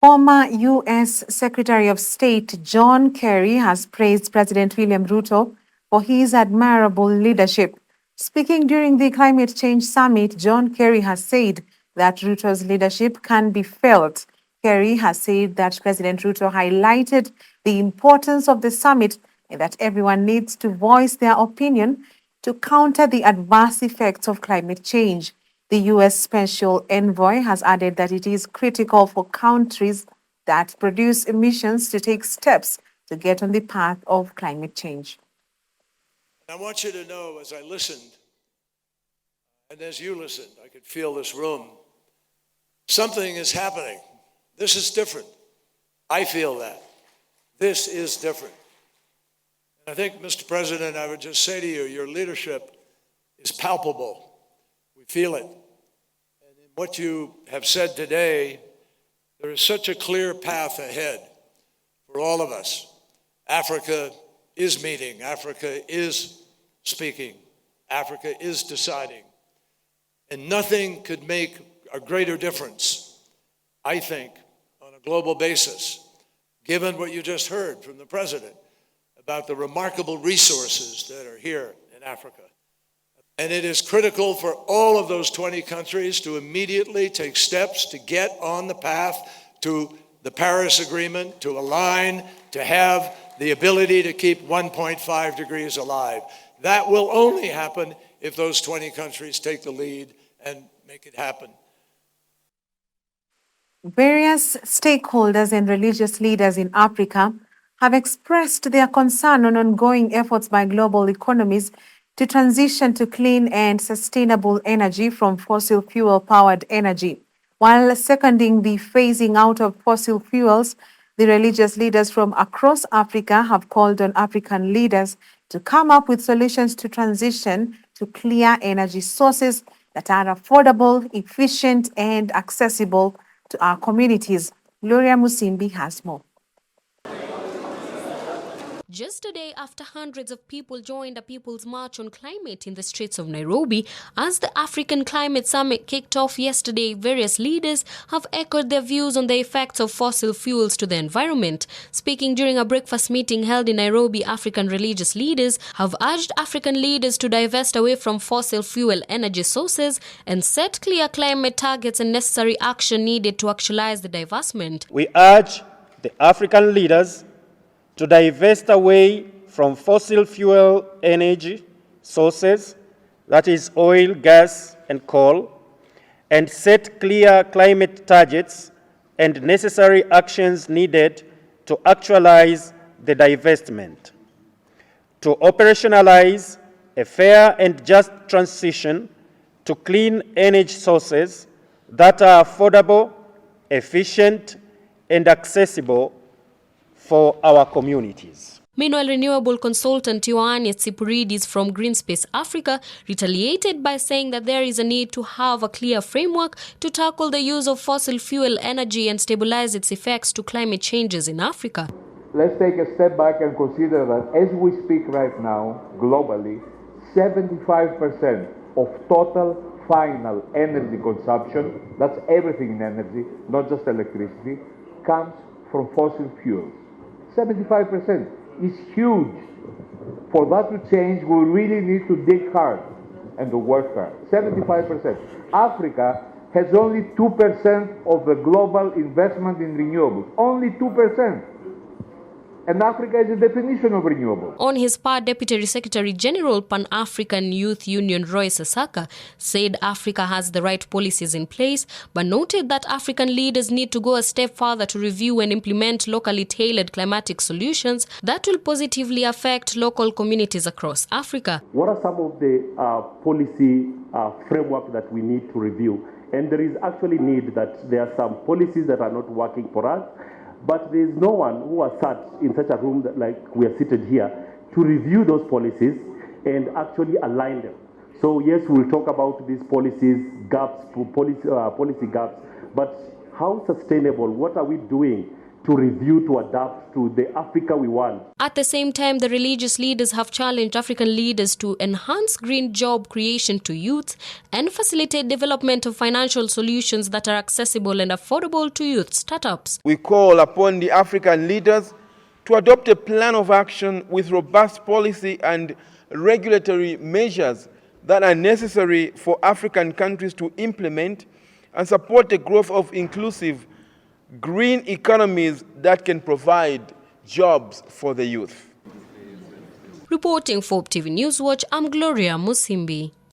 Former U.S. Secretary of State John Kerry has praised President William Ruto for his admirable leadership. Speaking during the Climate Change Summit, John Kerry has said that Ruto's leadership can be felt. Kerry has said that President Ruto highlighted the importance of the summit and that everyone needs to voice their opinion to counter the adverse effects of climate change. The U.S. Special Envoy has added that it is critical for countries that produce emissions to take steps to get on the path of climate change. I want you to know, as I listened, and as you listened, I could feel this room, something is happening. This is different. I feel that. This is different. And I think, Mr. President, I would just say to you, your leadership is palpable. We feel it. And in what you have said today, there is such a clear path ahead for all of us. Africa is meeting. Africa is speaking. Africa is deciding. And nothing could make a greater difference, I think, on a global basis, given what you just heard from the President about the remarkable resources that are here in Africa. And it is critical for all of those 20 countries to immediately take steps to get on the path to the Paris Agreement, to align, to have the ability to keep 1.5 degrees alive. That will only happen if those 20 countries take the lead and make it happen. Various stakeholders and religious leaders in Africa have expressed their concern on ongoing efforts by global economies to transition to clean and sustainable energy from fossil fuel-powered energy. While seconding the phasing out of fossil fuels, the religious leaders from across Africa have called on African leaders to come up with solutions to transition to clear energy sources that are affordable, efficient, and accessible to our communities. Gloria Musimbi has more. Just a day after hundreds of people joined a People's March on Climate in the streets of Nairobi, as the African Climate Summit kicked off yesterday, various leaders have echoed their views on the effects of fossil fuels to the environment. Speaking during a breakfast meeting held in Nairobi, African religious leaders have urged African leaders to divest away from fossil fuel energy sources and set clear climate targets and necessary action needed to actualize the divestment. We urge the African leaders to divest away from fossil fuel energy sources, that is oil, gas, and coal, and set clear climate targets and necessary actions needed to actualize the divestment. To operationalize a fair and just transition to clean energy sources that are affordable, efficient, and accessible for our communities. Meanwhile, renewable consultant Ioannis Tsipuridis from Greenspace Africa retaliated by saying that there is a need to have a clear framework to tackle the use of fossil fuel energy and stabilize its effects to climate changes in Africa. Let's take a step back and consider that as we speak right now, globally, 75% of total final energy consumption, that's everything in energy, not just electricity, comes from fossil fuels. 75% is huge. For that to change, we really need to dig hard and to work hard. 75%. Africa has only 2% of the global investment in renewables. Only 2%. And Africa is a definition of renewable. On his part, Deputy Secretary General Pan-African Youth Union Roy Sasaka said Africa has the right policies in place, but noted that African leaders need to go a step further to review and implement locally tailored climatic solutions that will positively affect local communities across Africa. What are some of the policy framework that we need to review? And there is actually need that there are some policies that are not working for us, but there is no one who has sat in such a room that, like we are seated here, to review those policies and actually align them. So yes, we'll talk about these policies, gaps, policy gaps, but how sustainable, what are we doing to review, to adapt to the Africa we want. At the same time, the religious leaders have challenged African leaders to enhance green job creation to youth and facilitate development of financial solutions that are accessible and affordable to youth startups. We call upon the African leaders to adopt a plan of action with robust policy and regulatory measures that are necessary for African countries to implement and support the growth of inclusive green economies that can provide jobs for the youth. Reporting for TV Newswatch, I'm Gloria Musimbi.